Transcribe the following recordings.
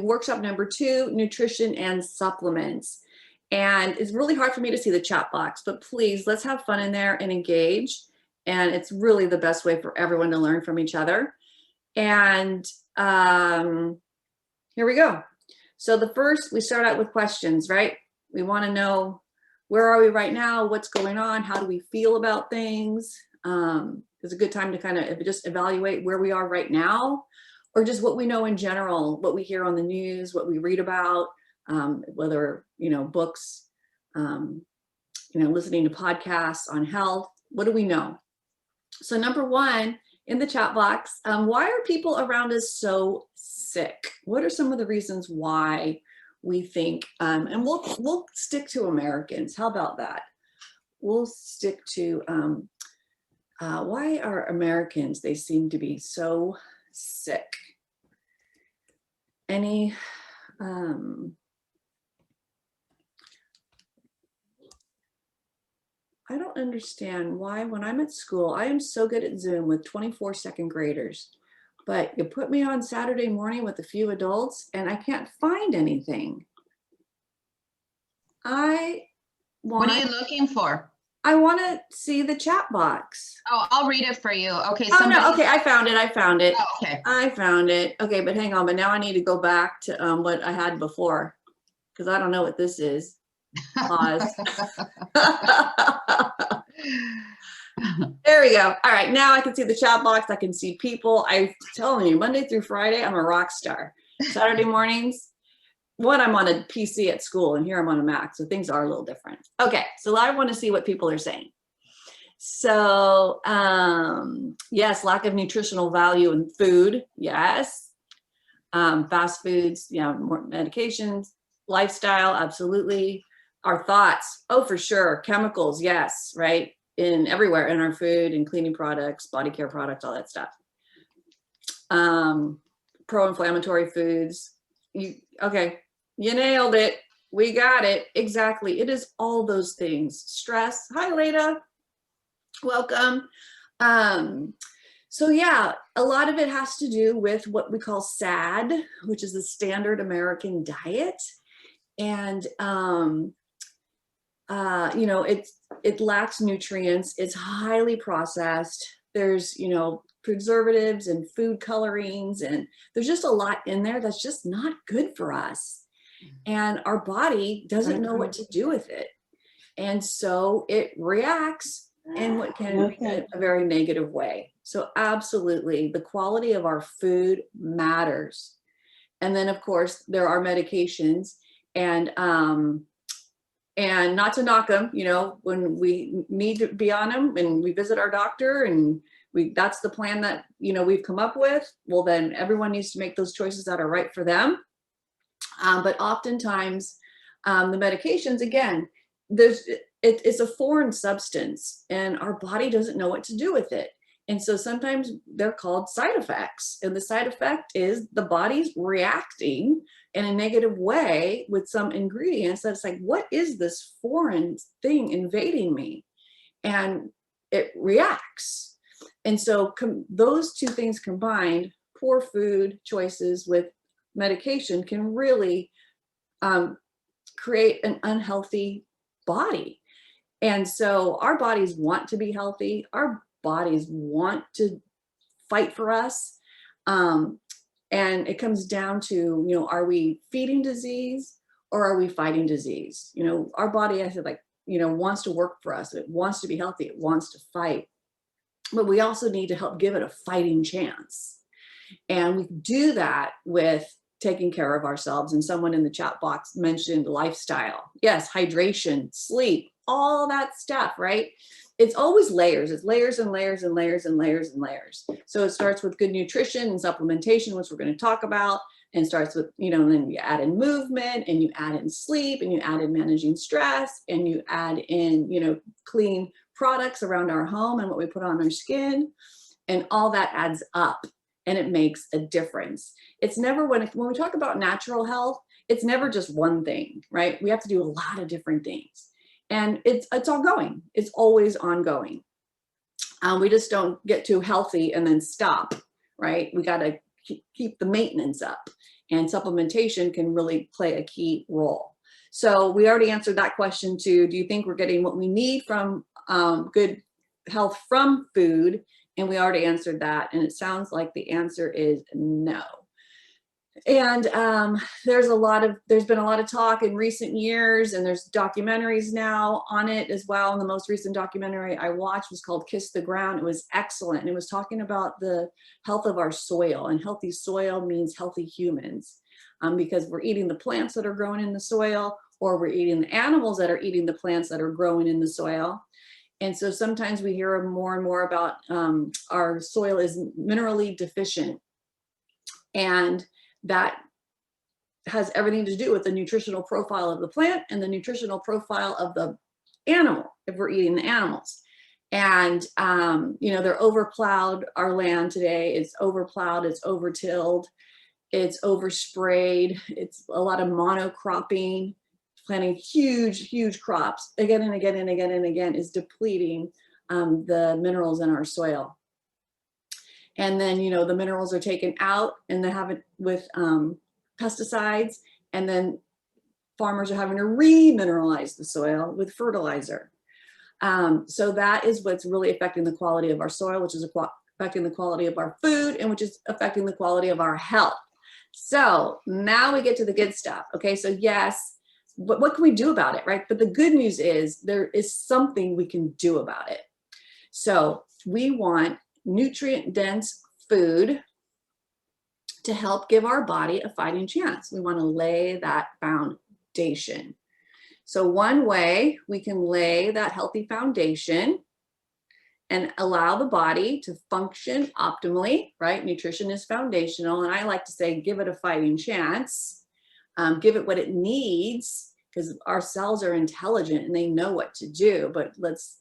workshop number 2, nutrition and supplements. And it's really hard for me to see the chat box, but please, let's have fun in there and engage. And it's really the best way for everyone to learn from each other. And here we go. So the first, we start out with questions, right? We want to know, where are we right now? What's going on? How do we feel about things? It's a good time to kind of just evaluate where we are right now, or just what we know in general, what we hear on the news, what we read about, whether, books, listening to podcasts on health. What do we know? So number 1 in the chat box, why are people around us so sick? What are some of the reasons why we think, and we'll stick to Americans. How about that? We'll stick to why are Americans, they seem to be so sick. Any, I don't understand why when I'm at school, I am so good at Zoom with 24 second graders, but you put me on Saturday morning with a few adults and I can't find anything. What are you looking for? I want to see the chat box. Oh, I'll read it for you. Okay. Oh, no. Okay. I found it. Oh, okay. I found it. Okay. But hang on. But now I need to go back to what I had before, because I don't know what this is. Pause. There we go. All right. Now I can see the chat box. I can see people. I'm telling you, Monday through Friday, I'm a rock star. Saturday mornings, I'm on a PC at school, and here I'm on a Mac. So things are a little different. Okay. So I want to see what people are saying. So yes, lack of nutritional value in food. Yes. Fast foods, more medications, lifestyle. Absolutely. Our thoughts. Oh, for sure. Chemicals. Yes. Right. In everywhere in our food and cleaning products, body care products, all that stuff. Pro-inflammatory foods. Okay. You nailed it. We got it. Exactly. It is all those things. Stress. Hi, Leda. Welcome. So yeah, a lot of it has to do with what we call SAD, which is the standard American diet. And, it lacks nutrients. It's highly processed. There's, preservatives and food colorings, and there's just a lot in there that's just not good for us. And our body doesn't know what to do with it. And so it reacts in what can be a very negative way. So absolutely, the quality of our food matters. And then of course there are medications, and not to knock them, when we need to be on them and we visit our doctor and that's the plan that, we've come up with, well, then everyone needs to make those choices that are right for them. But oftentimes the medications, again, it's a foreign substance and our body doesn't know what to do with it. And so sometimes they're called side effects. And the side effect is the body's reacting in a negative way with some ingredients that's like, what is this foreign thing invading me? And it reacts. And so those two things combined, poor food choices with medication, can really create an unhealthy body. And so our bodies want to be healthy. Our bodies want to fight for us. And it comes down to, are we feeding disease or are we fighting disease? Our body, I said, wants to work for us. It wants to be healthy. It wants to fight. But we also need to help give it a fighting chance. And we do that with taking care of ourselves. And someone in the chat box mentioned lifestyle. Yes, hydration, sleep, all that stuff, right? It's always layers. It's layers and layers and layers and layers and layers. So it starts with good nutrition and supplementation, which we're going to talk about, and starts with, and then you add in movement, and you add in sleep, and you add in managing stress, and you add in, clean products around our home and what we put on our skin, and all that adds up and it makes a difference. It's never when we talk about natural health, it's never just one thing, right? We have to do a lot of different things. And it's ongoing. It's always ongoing. We just don't get too healthy and then stop, right? We got to keep the maintenance up. and supplementation can really play a key role. So we already answered that question too. Do you think we're getting what we need from good health from food? And we already answered that. And it sounds like the answer is no. And there's been a lot of talk in recent years, and there's documentaries now on it as well. And the most recent documentary I watched was called Kiss the Ground. It was excellent. And it was talking about the health of our soil, and healthy soil means healthy humans, because we're eating the plants that are growing in the soil, or we're eating the animals that are eating the plants that are growing in the soil. And so sometimes we hear more and more about our soil is minerally deficient. And that has everything to do with the nutritional profile of the plant and the nutritional profile of the animal, if we're eating the animals. And, they're overplowed. Our land today is overplowed, it's overtilled, it's oversprayed, it's a lot of monocropping, planting huge crops again and again and again and again is depleting the minerals in our soil. And then, the minerals are taken out and they have it with pesticides. And then farmers are having to remineralize the soil with fertilizer. So that is what's really affecting the quality of our soil, which is affecting the quality of our food, and which is affecting the quality of our health. So now we get to the good stuff. Okay, so yes, but what can we do about it, right? But the good news is there is something we can do about it. So we want nutrient-dense food to help give our body a fighting chance. We want to lay that foundation. So one way we can lay that healthy foundation and allow the body to function optimally, right? Nutrition is foundational. And I like to say, give it a fighting chance, give it what it needs, because our cells are intelligent and they know what to do, but let's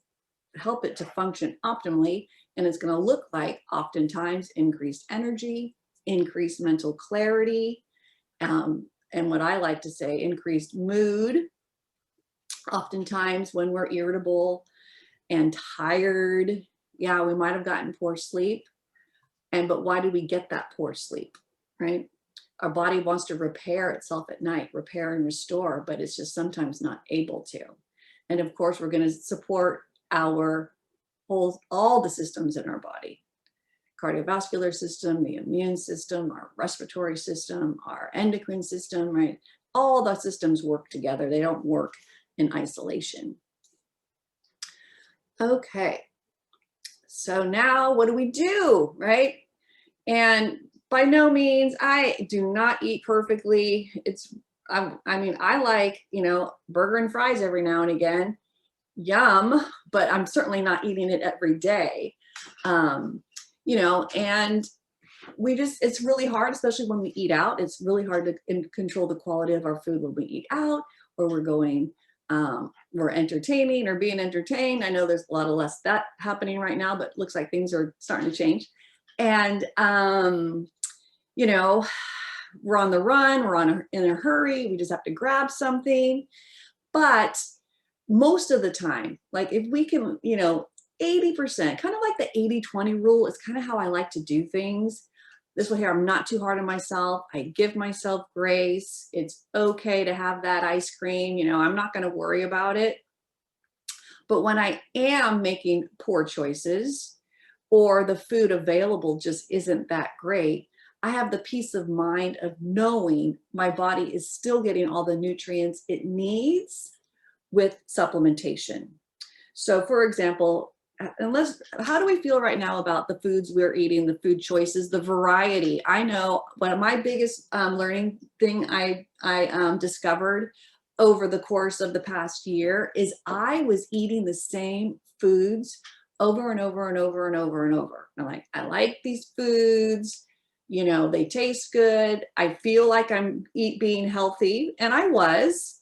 help it to function optimally. And it's going to look like oftentimes increased energy, increased mental clarity, and what I like to say, increased mood. Oftentimes when we're irritable and tired, yeah, we might have gotten poor sleep. But why do we get that poor sleep, right? Our body wants to repair itself at night, repair and restore, but it's just sometimes not able to. And of course, we're going to support all the systems in our body: cardiovascular system, the immune system, our respiratory system, our endocrine system, right? All the systems work together. They don't work in isolation. Okay, so now what do we do, right? And by no means, I do not eat perfectly. I like, burger and fries every now and again. Yum, but I'm certainly not eating it every day. And it's really hard, especially when we eat out. It's really hard to control the quality of our food when we eat out, or we're entertaining or being entertained. I know there's a lot of less that happening right now, but it looks like things are starting to change. And, we're on the run, we're in a hurry, we just have to grab something. But most of the time, like if we can, 80%, kind of like the 80-20 rule is kind of how I like to do things. This way here, I'm not too hard on myself. I give myself grace. It's okay to have that ice cream. I'm not going to worry about it. But when I am making poor choices, or the food available just isn't that great, I have the peace of mind of knowing my body is still getting all the nutrients it needs with supplementation. So for example, how do we feel right now about the foods we're eating, the food choices, the variety? I know one of my biggest learning thing I discovered over the course of the past year is I was eating the same foods over and over and over and over and over. I'm like, I like these foods, they taste good. I feel like I'm being healthy, and I was,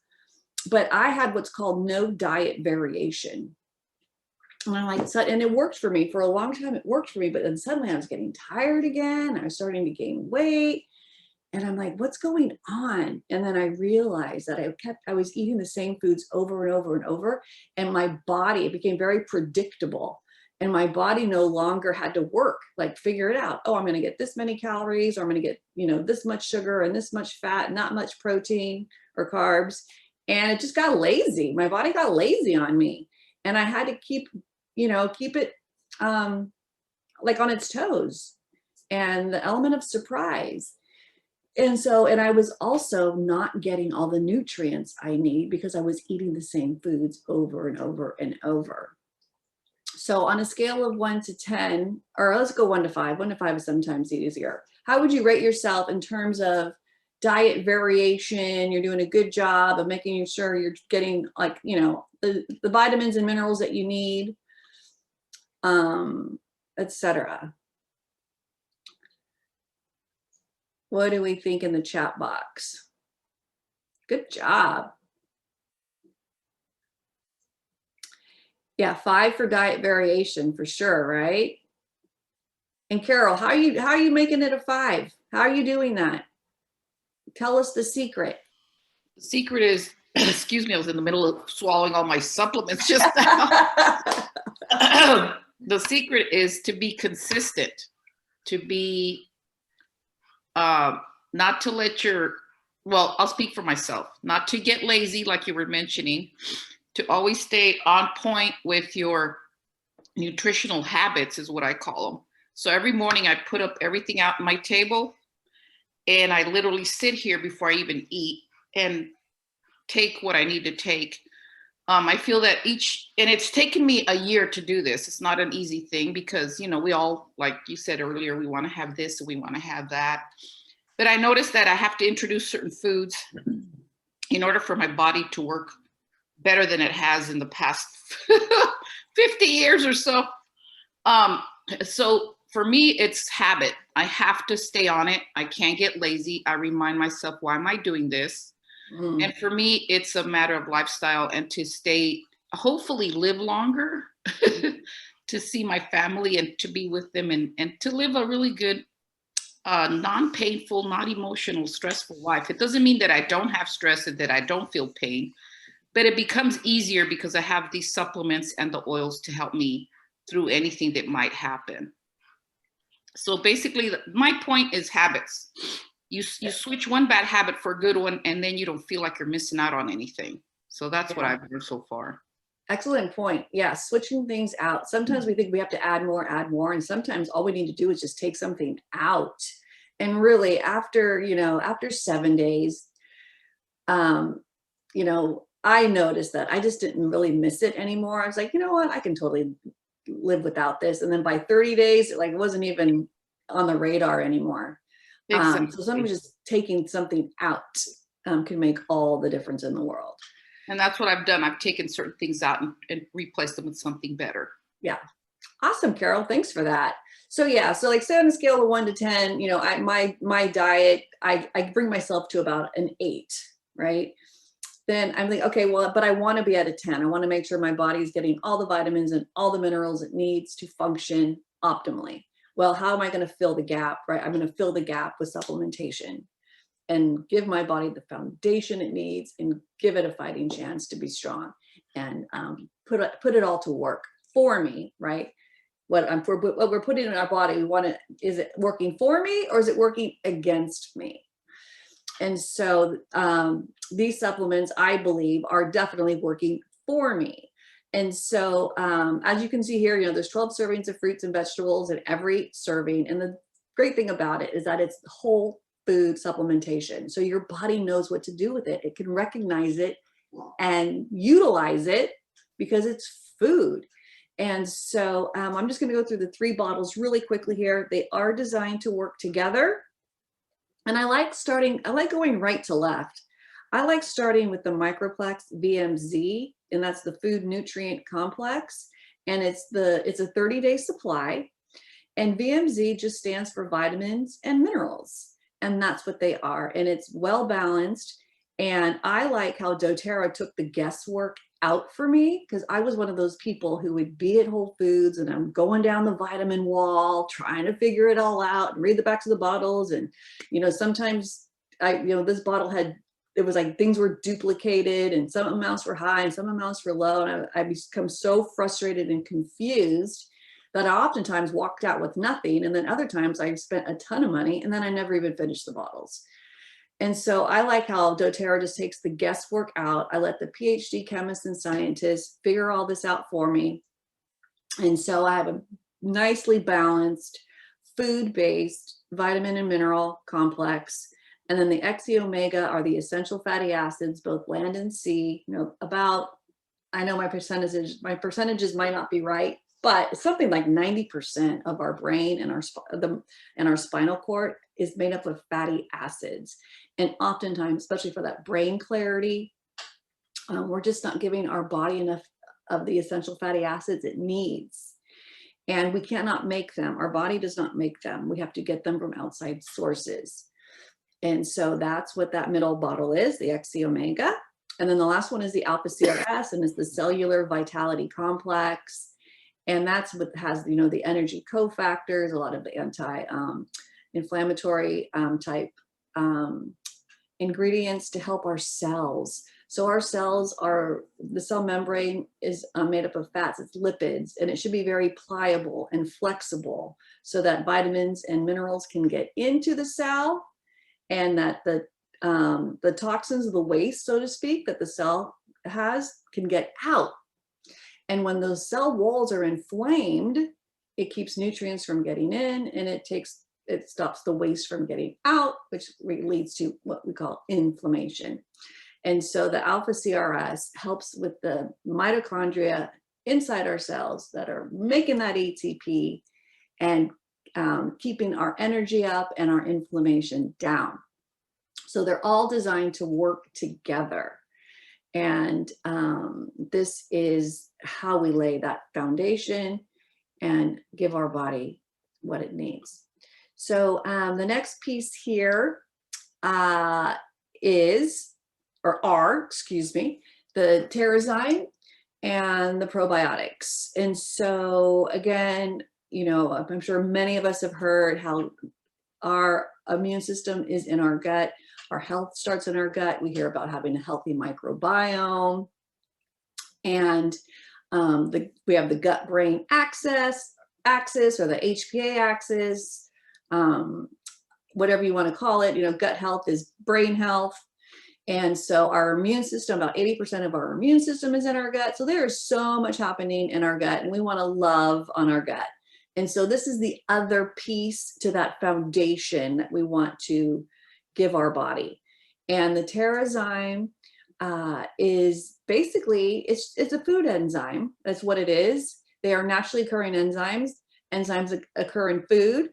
but I had what's called no diet variation. And I'm like, and it worked for me for a long time. It worked for me, but then suddenly I was getting tired again. I was starting to gain weight, and I'm like, what's going on? And then I realized that I was eating the same foods over and over and over, and my body, it became very predictable. And my body no longer had to work, like figure it out. Oh, I'm going to get this many calories, or I'm going to get, this much sugar and this much fat, not much protein or carbs. And it just got lazy. My body got lazy on me. And I had to keep it like on its toes, and the element of surprise. And I was also not getting all the nutrients I need because I was eating the same foods over and over and over. So on a scale of 1 to 10, or let's go 1 to 5, 1 to 5 is sometimes easier. How would you rate yourself in terms of diet variation? You're doing a good job of making sure you're getting like, the vitamins and minerals that you need, etc. What do we think in the chat box? Good job. Yeah, 5 for diet variation for sure, right? And Carol, how are you making it a 5? How are you doing that? Tell us the secret. The secret is, excuse me, I was in the middle of swallowing all my supplements just now. The secret is to be consistent, to be, not to let I'll speak for myself, not to get lazy like you were mentioning, to always stay on point with your nutritional habits is what I call them. So every morning I put up everything out on my table, and I literally sit here before I even eat and take what I need to take. I feel that and it's taken me a year to do this. It's not an easy thing because, we all, like you said earlier, we want to have this and we want to have that. But I noticed that I have to introduce certain foods in order for my body to work better than it has in the past 50 years or so. So for me, it's habit. I have to stay on it. I can't get lazy. I remind myself, why am I doing this? And for me, it's a matter of lifestyle and to hopefully live longer, to see my family and to be with them and to live a really good, non-painful, not emotional, stressful life. It doesn't mean that I don't have stress and that I don't feel pain, but it becomes easier because I have these supplements and the oils to help me through anything that might happen. So basically, my point is habits. You switch one bad habit for a good one, and then you don't feel like you're missing out on anything. So that's what I've learned so far. Excellent point. Yeah, switching things out. Sometimes we think we have to add more, and sometimes all we need to do is just take something out. And really, after 7 days, I noticed that I just didn't really miss it anymore. I was like, you know what, I can totally live without this. And then by 30 days, it wasn't even on the radar anymore. Exactly. So sometimes just taking something out can make all the difference in the world. And that's what I've done. I've taken certain things out and replaced them with something better. Yeah. Awesome, Carol. Thanks for that. So yeah, so say on a scale of 1 to 10, my diet, I bring myself to about an 8, right? Then I'm like, okay, well, but I want to be at a 10. I want to make sure my body is getting all the vitamins and all the minerals it needs to function optimally. Well, how am I going to fill the gap, right? I'm going to fill the gap with supplementation and give my body the foundation it needs and give it a fighting chance to be strong and put it all to work for me, right? What we're putting in our body, is it working for me or is it working against me? And so these supplements, I believe, are definitely working for me. And so as you can see here, there's 12 servings of fruits and vegetables in every serving. And the great thing about it is that it's whole food supplementation. So your body knows what to do with it. It can recognize it and utilize it because it's food. And so I'm just going to go through the 3 bottles really quickly here. They are designed to work together. And I like going right to left. I like starting with the Microplex VMZ, and that's the food nutrient complex. And it's a 30-day supply. And VMZ just stands for vitamins and minerals. And that's what they are. And it's well balanced. And I like how doTERRA took the guesswork out for me, because I was one of those people who would be at Whole Foods and I'm going down the vitamin wall, trying to figure it all out and read the backs of the bottles. And, sometimes this bottle it was like things were duplicated and some amounts were high and some amounts were low. And I become so frustrated and confused. that I oftentimes walked out with nothing. And then other times I spent a ton of money and then I never even finished the bottles. And so I like how doTERRA just takes the guesswork out. I let the PhD chemists and scientists figure all this out for me. And so I have a nicely balanced food-based vitamin and mineral complex. And then the XE omega are the essential fatty acids, both land and sea, about, I know my percentages might not be right, but something like 90% of our brain and our spinal cord is made up of fatty acids. And oftentimes, especially for that brain clarity, we're just not giving our body enough of the essential fatty acids it needs. And we cannot make them. Our body does not make them. We have to get them from outside sources. And so that's what that middle bottle is, the XE omega. And then the last one is the alpha CRS, and it's the cellular vitality complex. And that's what has, the energy cofactors, a lot of the anti-inflammatory type ingredients to help our cells. So our cells the cell membrane is made up of fats, it's lipids, and it should be very pliable and flexible so that vitamins and minerals can get into the cell, and that the toxins, the waste, so to speak, that the cell has can get out. And when those cell walls are inflamed, it keeps nutrients from getting in, and it stops the waste from getting out, which leads to what we call inflammation. And so the alpha CRS helps with the mitochondria inside our cells that are making that ATP and keeping our energy up and our inflammation down. So they're all designed to work together. And this is how we lay that foundation and give our body what it needs. So the next piece here are the Terrazyme and the probiotics. And so again, I'm sure many of us have heard how our immune system is in our gut. Our health starts in our gut. We hear about having a healthy microbiome. And we have the gut-brain axis or the HPA axis, whatever you want to call it. Gut health is brain health. And so our immune system, about 80% of our immune system is in our gut. So there is so much happening in our gut, and we want to love on our gut. And so this is the other piece to that foundation that we want to give our body. And the Terrazyme is basically, it's a food enzyme. That's what it is. They are naturally occurring enzymes. Enzymes occur in food,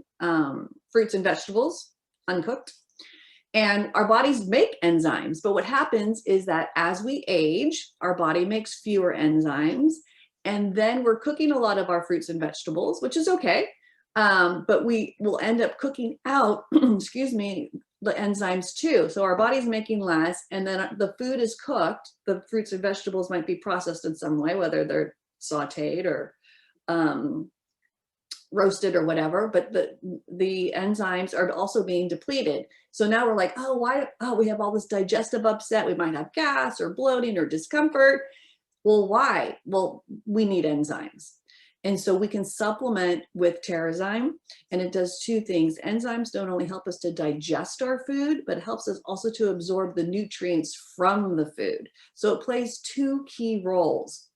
fruits and vegetables, uncooked. And our bodies make enzymes. But what happens is that as we age, our body makes fewer enzymes. And then we're cooking a lot of our fruits and vegetables, which is okay. But we will end up cooking out, the enzymes too. So our body's making less, and then the food is cooked. The fruits and vegetables might be processed in some way, whether they're sauteed or roasted or whatever, but the enzymes are also being depleted. So now we're like, we have all this digestive upset. We might have gas or bloating or discomfort. Well, why? Well, we need enzymes. And so we can supplement with Terrazyme, and it does two things. Enzymes don't only help us to digest our food, but it helps us also to absorb the nutrients from the food. So it plays two key roles.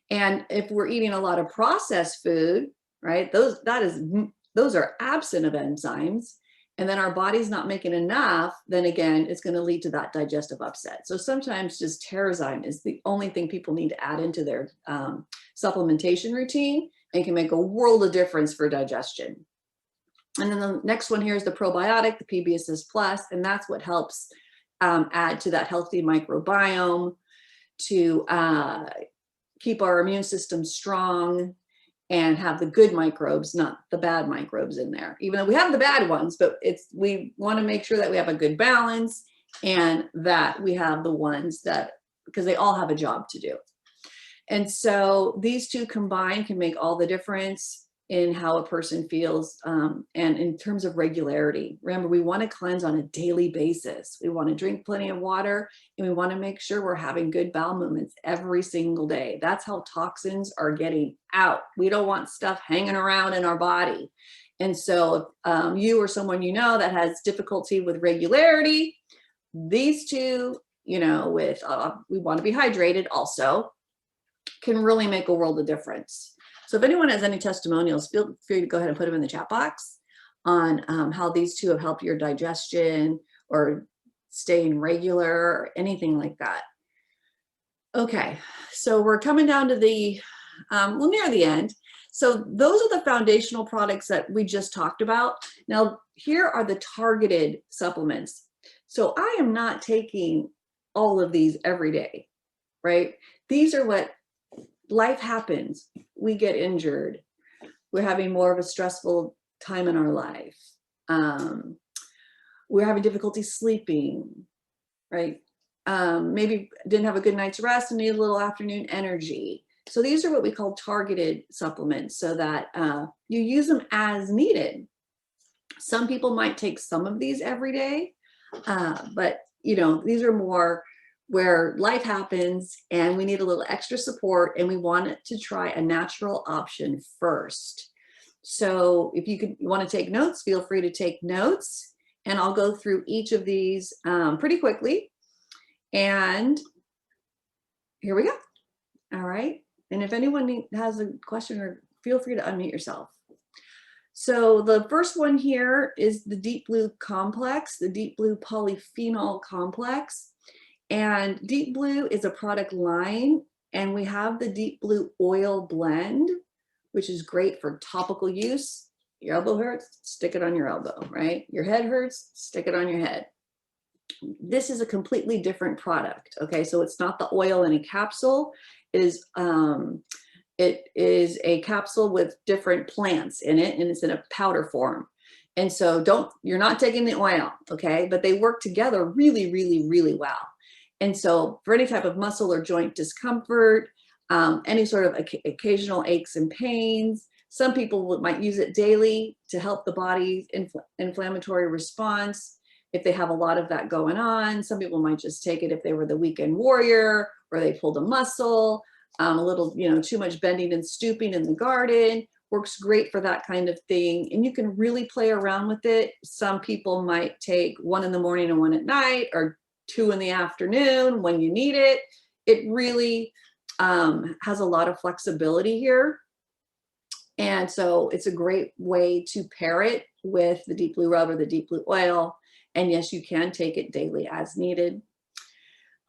And if we're eating a lot of processed food, right, those are absent of enzymes, and then our body's not making enough, then again, it's going to lead to that digestive upset. So sometimes just Terrazyme is the only thing people need to add into their supplementation routine, and can make a world of difference for digestion. And then the next one here is the probiotic, the PBSS Plus, and that's what helps add to that healthy microbiome, to keep our immune system strong and have the good microbes, not the bad microbes in there. Even though we have the bad ones, but we want to make sure that we have a good balance and that we have the ones that, because they all have a job to do. And so these two combined can make all the difference. in how a person feels, and in terms of regularity. Remember, we want to cleanse on a daily basis. We want to drink plenty of water, and we want to make sure we're having good bowel movements every single day. That's how toxins are getting out. We don't want stuff hanging around in our body. And so you or someone you know that has difficulty with regularity, these two, you know, with we want to be hydrated also, can really make a world of difference. So if anyone has any testimonials, feel free to go ahead and put them in the chat box on how these two have helped your digestion or staying regular or anything like that. Okay, so we're coming down to the, well, near the end. So those are the foundational products that we just talked about. Now, here are the targeted supplements. So I am not taking all of these every day, right? These are what life happens. We get injured. We're having more of a stressful time in our life. We're having difficulty sleeping, right? Maybe didn't have a good night's rest and need a little afternoon energy. So these are what we call targeted supplements, so that you use them as needed. Some people might take some of these every day, but you know, these are more where life happens and we need a little extra support and we want it to try a natural option first. So if you want to take notes, feel free to take notes, and I'll go through each of these pretty quickly. And here we go. All right. And if anyone has a question, or feel free to unmute yourself. So the first one here is the Deep Blue Complex, the Deep Blue Polyphenol Complex. And Deep Blue is a product line, and we have the Deep Blue Oil Blend, which is great for topical use. Your elbow hurts, stick it on your elbow, right? Your head hurts, stick it on your head. This is a completely different product, okay? So it's not the oil in a capsule. It is a capsule with different plants in it, and it's in a powder form. And so you're not taking the oil, okay? But they work together really, really, really well. And so for any type of muscle or joint discomfort, any sort of occasional aches and pains, some people might use it daily to help the body's inflammatory response if they have a lot of that going on. Some people might just take it if they were the weekend warrior, or they pulled a muscle, a little, you know, too much bending and stooping in the garden. Works great for that kind of thing. And you can really play around with it. Some people might take one in the morning and one at night, or 2 in the afternoon when you need it. It really has a lot of flexibility here. And so it's a great way to pair it with the Deep Blue Rub or the Deep Blue Oil. And yes, you can take it daily as needed.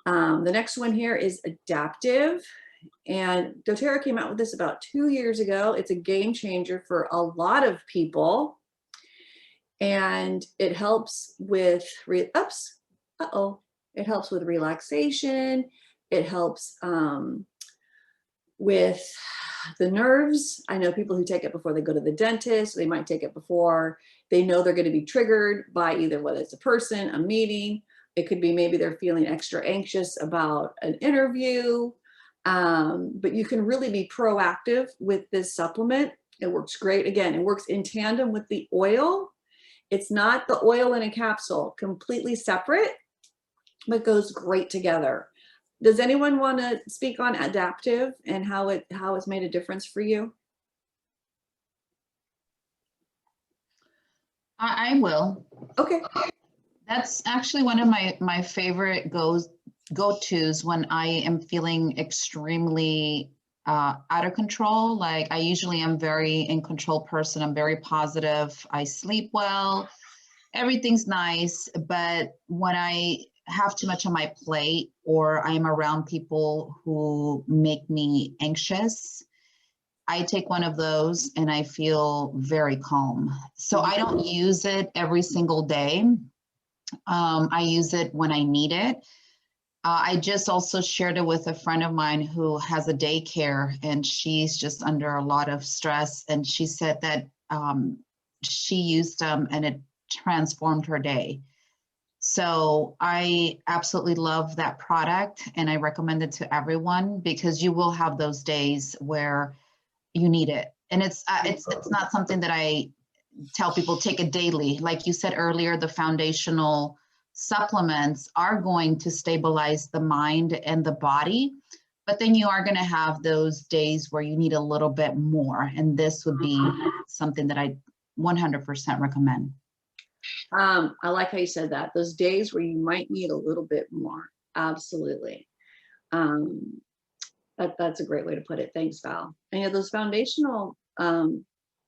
The next one here is Adaptive. And doTERRA came out with this about 2 years ago. It's a game changer for a lot of people. And it helps with, it helps with relaxation. It helps with the nerves. I know people who take it before they go to the dentist. They might take it before they know they're going to be triggered by either, whether it's a person, a meeting. It could be maybe they're feeling extra anxious about an interview. But you can really be proactive with this supplement. It works great. Again, it works in tandem with the oil. It's not the oil in a capsule, completely separate, but goes great together. Does anyone want to speak on Adaptive and how it's made a difference for you? I will. Okay. That's actually one of my favorite go-tos when I am feeling extremely out of control. Like, I usually am very in control person. I'm very positive. I sleep well. Everything's nice. But when I have too much on my plate, or I'm around people who make me anxious, I take one of those and I feel very calm. So I don't use it every single day. I use it when I need it. I just also shared it with a friend of mine who has a daycare, and she's just under a lot of stress. And she said that she used them and it transformed her day. So I absolutely love that product, and I recommend it to everyone, because you will have those days where you need it. And it's not something that I tell people take it daily. Like you said earlier, the foundational supplements are going to stabilize the mind and the body, but then you are going to have those days where you need a little bit more. And this would be something that I 100% recommend. I like how you said that. Those days where you might need a little bit more. Absolutely. That's a great way to put it. Thanks, Val. And yeah, those foundational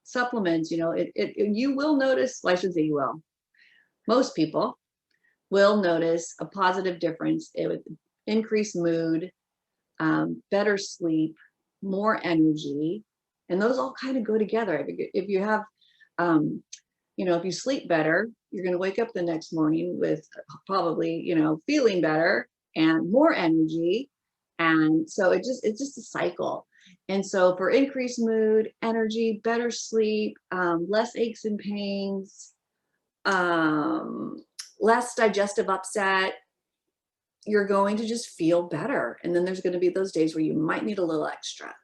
supplements, you know, you will notice, well, I should say you will. Most people will notice a positive difference. It would increase mood, better sleep, more energy, and those all kind of go together. If you have, you know, if you sleep better, you're going to wake up the next morning with probably, you know, feeling better and more energy. And so it's just a cycle. And so for increased mood, energy, better sleep, less aches and pains, less digestive upset, you're going to just feel better. And then there's going to be those days where you might need a little extra.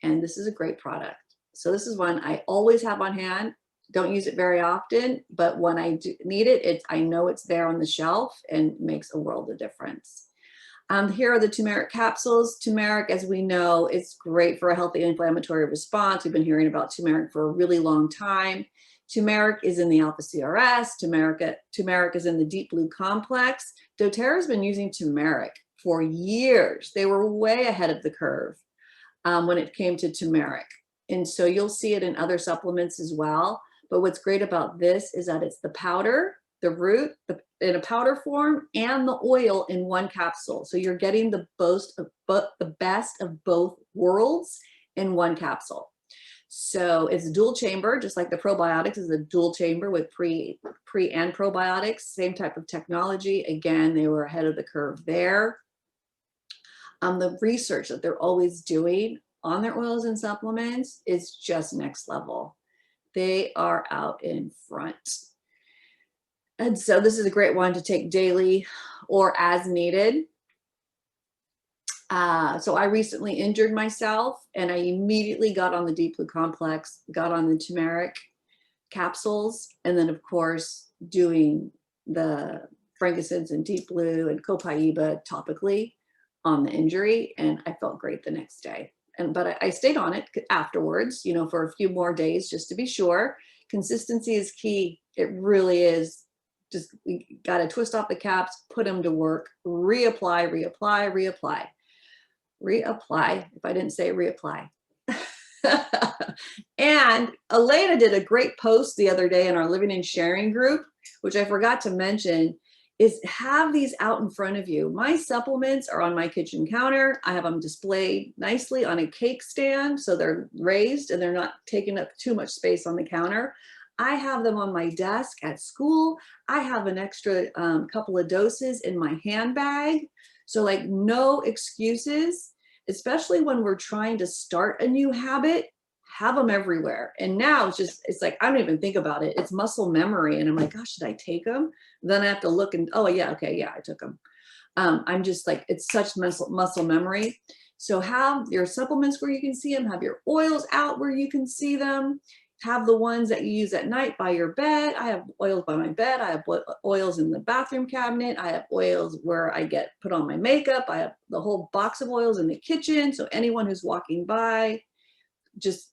And this is a great product. So this is one I always have on hand. Don't use it very often, but when I do need it, I know it's there on the shelf and makes a world of difference. Here are the turmeric capsules. Turmeric, as we know, is great for a healthy inflammatory response. We've been hearing about turmeric for a really long time. Turmeric is in the alpha CRS. Turmeric is in the deep blue complex. doTERRA has been using turmeric for years. They were way ahead of the curve when it came to turmeric. And so you'll see it in other supplements as well. But what's great about this is that it's the powder, the root in a powder form, and the oil in one capsule. So you're getting the best of both worlds in one capsule. So it's dual chamber, just like the probiotics is a dual chamber with pre and probiotics, same type of technology. Again, they were ahead of the curve there. The research that they're always doing on their oils and supplements is just next level. They are out in front. And so this is a great one to take daily or as needed. So I recently injured myself and I immediately got on the deep blue complex, got on the turmeric capsules, and then of course doing the frankincense and deep blue and copaiba topically on the injury, and I felt great the next day. But I stayed on it afterwards, you know, for a few more days just to be sure. Consistency is key. It really is. Just we got to twist off the caps, put them to work, reapply, reapply, reapply, reapply. If I didn't say reapply. And Elena did a great post the other day in our Living and Sharing group, which I forgot to mention, is have these out in front of you. My supplements are on my kitchen counter. I have them displayed nicely on a cake stand, so they're raised and they're not taking up too much space on the counter. I have them on my desk at school. I have an extra couple of doses in my handbag. So like no excuses, especially when we're trying to start a new habit, have them everywhere. And now it's like, I don't even think about it. It's muscle memory. And I'm like, gosh, should I take them? Then I have to look and, oh yeah, okay, yeah, I took them. I'm just like, it's such muscle memory. So have your supplements where you can see them, have your oils out where you can see them, have the ones that you use at night by your bed. I have oils by my bed. I have oils in the bathroom cabinet. I have oils where I put on my makeup. I have the whole box of oils in the kitchen. So anyone who's walking by just,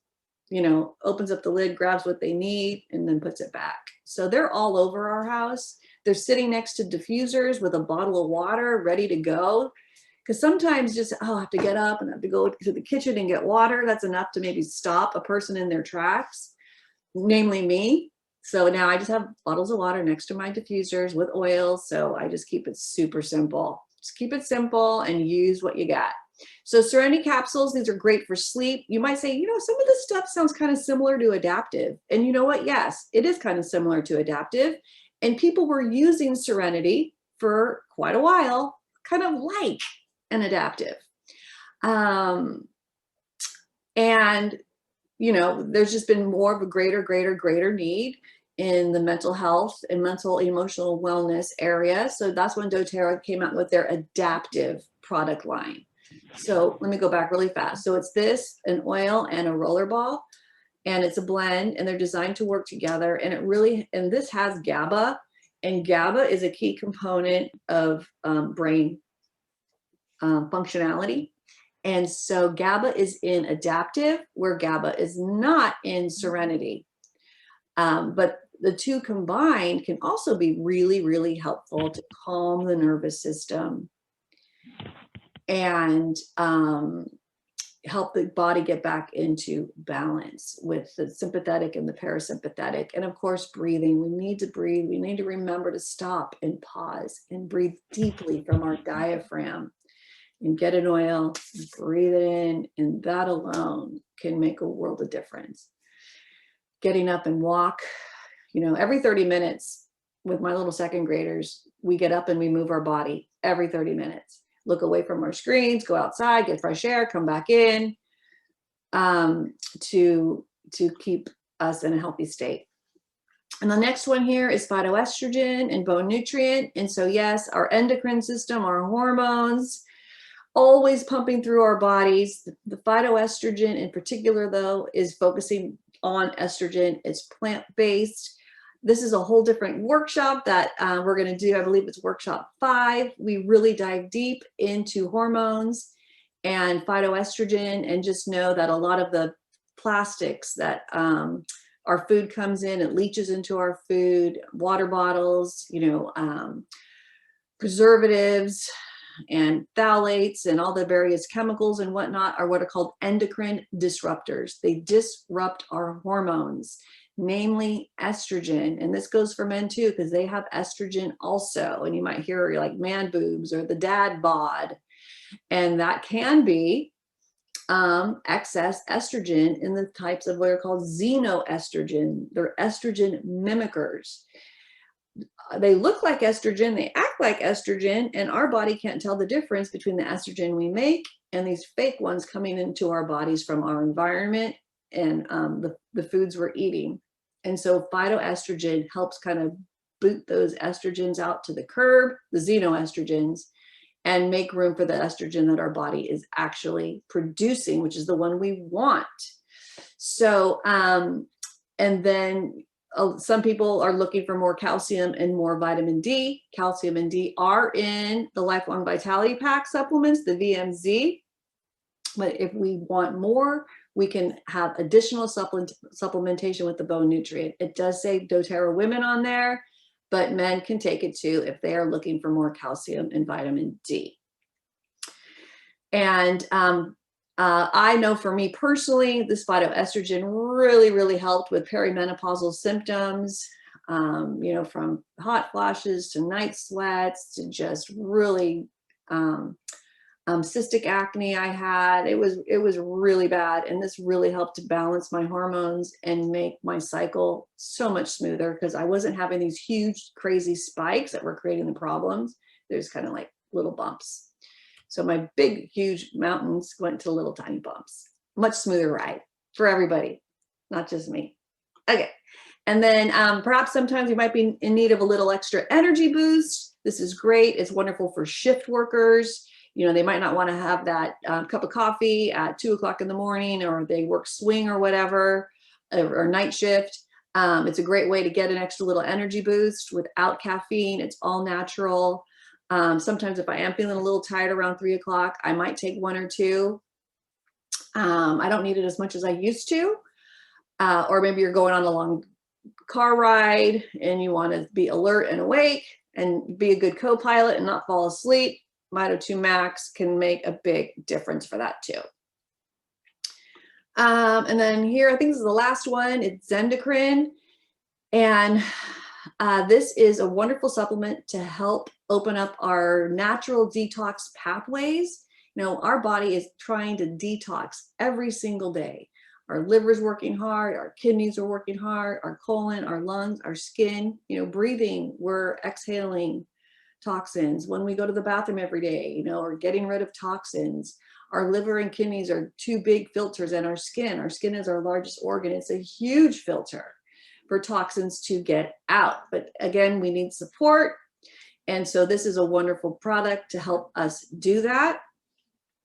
you know, opens up the lid, grabs what they need, and then puts it back. So they're all over our house. They're sitting next to diffusers with a bottle of water ready to go. Because sometimes just, oh, I have to get up and I have to go to the kitchen and get water. That's enough to maybe stop a person in their tracks, namely me. So now I just have bottles of water next to my diffusers with oil. So I just keep it super simple. Just keep it simple and use what you got. So Serenity capsules, these are great for sleep. You might say, you know, some of this stuff sounds kind of similar to adaptive. And you know what? Yes, it is kind of similar to adaptive. And people were using Serenity for quite a while, kind of like an adaptive. And, you know, there's just been more of a greater need in the mental health and mental emotional wellness area. So that's when doTERRA came out with their adaptive product line. So let me go back really fast. So it's this, an oil and a roller ball. and it's a blend, and they're designed to work together. And it really, and this has GABA, and GABA is a key component of brain functionality. And so GABA is in adaptive, where GABA is not in serenity. But the two combined can also be really, really helpful to calm the nervous system and help the body get back into balance with the sympathetic and the parasympathetic. And of course, breathing. We need to breathe. We need to remember to stop and pause and breathe deeply from our diaphragm, and get an oil, breathe it in, and that alone can make a world of difference. Getting up and walk, you know, every 30 minutes with my little second graders, we get up and we move our body every 30 minutes. Look away from our screens, go outside, get fresh air, come back in, to keep us in a healthy state. And the next one here is phytoestrogen and bone nutrient. And so yes, our endocrine system, our hormones, always pumping through our bodies. The phytoestrogen in particular, though, is focusing on estrogen. It's plant-based. This is a whole different workshop that we're going to do. I believe it's workshop 5. We really dive deep into hormones and phytoestrogen, and just know that a lot of the plastics that our food comes in, it leaches into our food, water bottles, you know, preservatives and phthalates and all the various chemicals and whatnot are what are called endocrine disruptors. They disrupt our hormones, namely estrogen. And this goes for men too, because they have estrogen also. And you might hear like man boobs or the dad bod. And that can be excess estrogen in the types of what are called xenoestrogen. They're estrogen mimickers. They look like estrogen, they act like estrogen, and our body can't tell the difference between the estrogen we make and these fake ones coming into our bodies from our environment and the foods we're eating. And so phytoestrogen helps kind of boot those estrogens out to the curb, the xenoestrogens, and make room for the estrogen that our body is actually producing, which is the one we want. So, and then some people are looking for more calcium and more vitamin D. Calcium and D are in the Lifelong Vitality Pack supplements, the VMZ. But if we want more, we can have additional supplementation with the bone nutrient. It does say doTERRA women on there, but men can take it too if they are looking for more calcium and vitamin D. And I know for me personally, this phytoestrogen really, really helped with perimenopausal symptoms, you know, from hot flashes to night sweats to just really cystic acne I had. It was really bad. And this really helped to balance my hormones and make my cycle so much smoother, because I wasn't having these huge, crazy spikes that were creating the problems. There's kind of like little bumps. So my big, huge mountains went to little tiny bumps. Much smoother ride for everybody, not just me. Okay. And then perhaps sometimes you might be in need of a little extra energy boost. This is great. It's wonderful for shift workers. You know, they might not want to have that cup of coffee at 2 o'clock in the morning, or they work swing or whatever, or night shift. It's a great way to get an extra little energy boost without caffeine. It's all natural. Sometimes if I am feeling a little tired around 3 o'clock, I might take 1 or 2. I don't need it as much as I used to. Or maybe you're going on a long car ride and you want to be alert and awake and be a good co-pilot and not fall asleep. Mito 2 Max can make a big difference for that too. And then here, I think this is the last one. It's Zendocrine. And this is a wonderful supplement to help open up our natural detox pathways. You know, our body is trying to detox every single day. Our liver's working hard, our kidneys are working hard, our colon, our lungs, our skin, you know, breathing, we're exhaling toxins. When we go to the bathroom every day, you know, we're getting rid of toxins. Our liver and kidneys are 2 big filters, and our skin is our largest organ. It's a huge filter for toxins to get out. But again, we need support. And so this is a wonderful product to help us do that.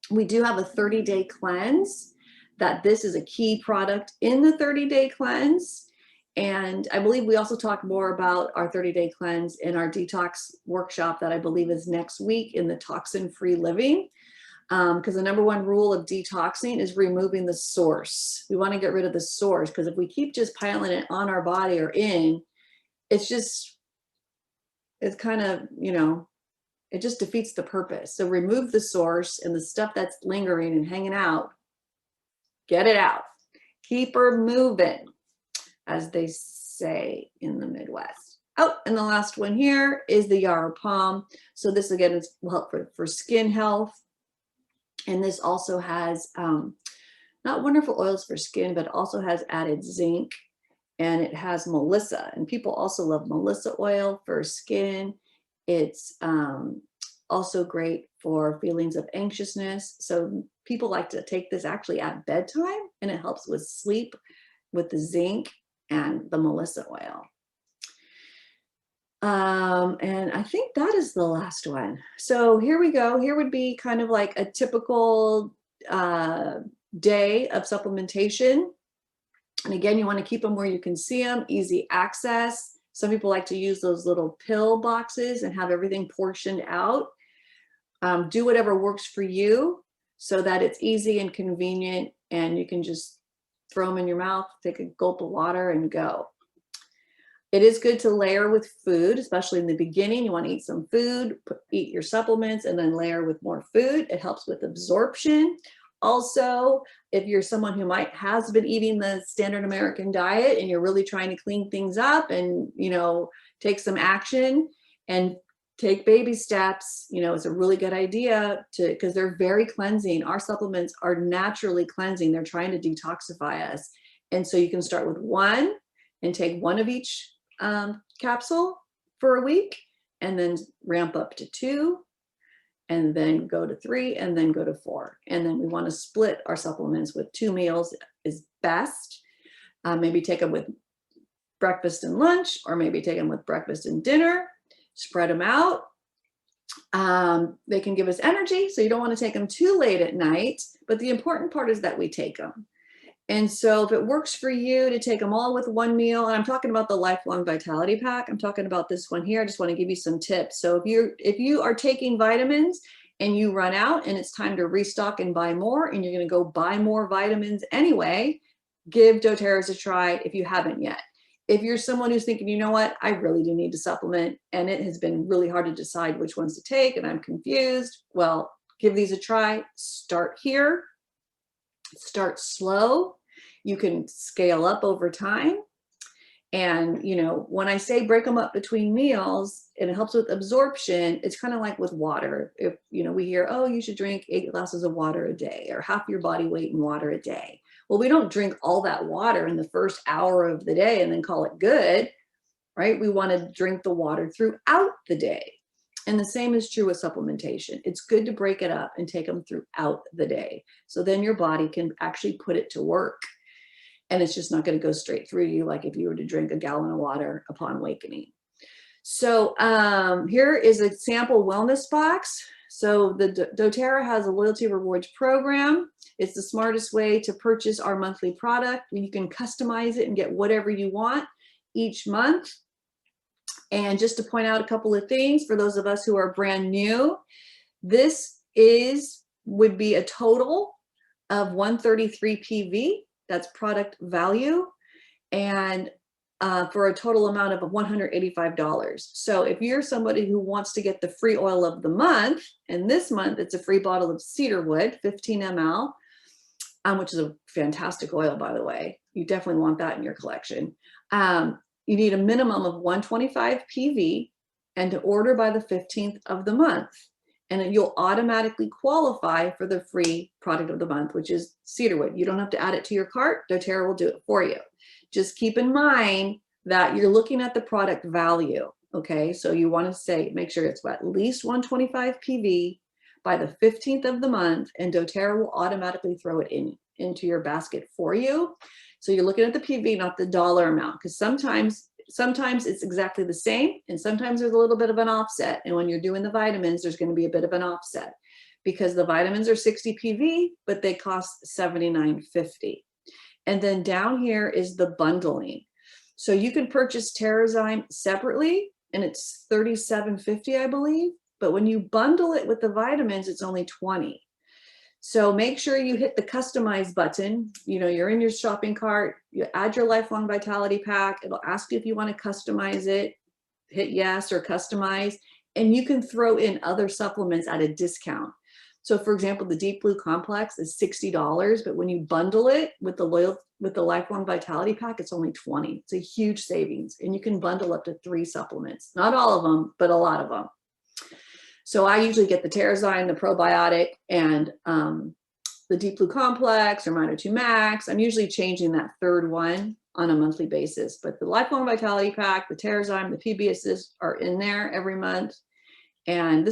We do have a 30-day cleanse that this is a key product in the 30-day cleanse. And I believe we also talk more about our 30-day cleanse in our detox workshop that I believe is next week in the toxin-free living. Because the number one rule of detoxing is removing the source. We want to get rid of the source, because if we keep just piling it on our body or in, it's kind of, it just defeats the purpose. So remove the source, and the stuff that's lingering and hanging out, get it out. Keep her moving, as they say in the Midwest. Oh, and the last one here is the Yera Palm. So this again will help for skin health. And this also has not wonderful oils for skin, but also has added zinc, and it has Melissa. And people also love Melissa oil for skin. It's also great for feelings of anxiousness. So people like to take this actually at bedtime, and it helps with sleep with the zinc and the Melissa oil. And I think that is the last one. So here we go. Here would be kind of like a typical day of supplementation. And again, you want to keep them where you can see them, easy access. Some people like to use those little pill boxes and have everything portioned out. Do whatever works for you so that it's easy and convenient, and you can just throw them in your mouth, take a gulp of water, and go. It is good to layer with food, especially in the beginning. You want to eat some food, eat your supplements, and then layer with more food. It helps with absorption. Also, if you're someone who has been eating the standard American diet and you're really trying to clean things up and, take some action and take baby steps, it's a really good idea because they're very cleansing. Our supplements are naturally cleansing. They're trying to detoxify us. And so you can start with one and take one of each capsule for a week, and then ramp up to 2, and then go to 3, and then go to 4. And then we want to split our supplements with 2 meals is best. Maybe take them with breakfast and lunch, or maybe take them with breakfast and dinner. Spread them out. They can give us energy, so you don't want to take them too late at night, but the important part is that we take them. And so if it works for you to take them all with one meal, and I'm talking about the Lifelong Vitality Pack, I'm talking about this one here. I just want to give you some tips. So if you are taking vitamins and you run out and it's time to restock and buy more, and you're going to go buy more vitamins anyway, give doTERRA's a try if you haven't yet. If you're someone who's thinking, you know what, I really do need to supplement, and it has been really hard to decide which ones to take, and I'm confused, well, give these a try. Start here. Start slow. You can scale up over time. And, when I say break them up between meals, and it helps with absorption, it's kind of like with water. If, we hear, oh, you should drink 8 glasses of water a day, or half your body weight in water a day. Well, we don't drink all that water in the first hour of the day and then call it good, right? We want to drink the water throughout the day. And the same is true with supplementation. It's good to break it up and take them throughout the day. So then your body can actually put it to work. And it's just not going to go straight through you like if you were to drink a gallon of water upon awakening. So here is a sample wellness box. So the doTERRA has a loyalty rewards program. It's the smartest way to purchase our monthly product. You can customize it and get whatever you want each month. And just to point out a couple of things for those of us who are brand new, this would be a total of 133 PV. That's product value, and for a total amount of $185. So if you're somebody who wants to get the free oil of the month, and this month it's a free bottle of cedarwood, 15 ml, which is a fantastic oil, by the way. You definitely want that in your collection. You need a minimum of 125 PV, and to order by the 15th of the month. And you'll automatically qualify for the free product of the month, which is cedarwood. You don't have to add it to your cart. doTERRA will do it for you. Just keep in mind that you're looking at the product value. Okay, so you want to make sure it's at least 125 PV by the 15th of the month, and doTERRA will automatically throw it into your basket for you. So you're looking at the PV, not the dollar amount, because sometimes it's exactly the same, and sometimes there's a little bit of an offset. And when you're doing the vitamins, there's going to be a bit of an offset. because the vitamins are 60 PV, but they cost $79.50. And then down here is the bundling. So you can purchase Terrazyme separately and it's $37.50, I believe. But when you bundle it with the vitamins, it's only $20. So make sure you hit the customize button. You know, you're in your shopping cart, you add your lifelong vitality pack. It'll ask you if you want to customize it, hit yes or customize, and you can throw in other supplements at a discount. So for example, the Deep Blue Complex is $60, but when you bundle it with the lifelong vitality pack, it's only $20. It's a huge savings, and you can bundle up to 3 supplements. Not all of them, but a lot of them. So I usually get the Terrazyme, the probiotic, and the Deep Blue Complex or Mito 2 Max. I'm usually changing that third one on a monthly basis, but the lifelong vitality pack, the Terrazyme, the PBSs are in there every month. And this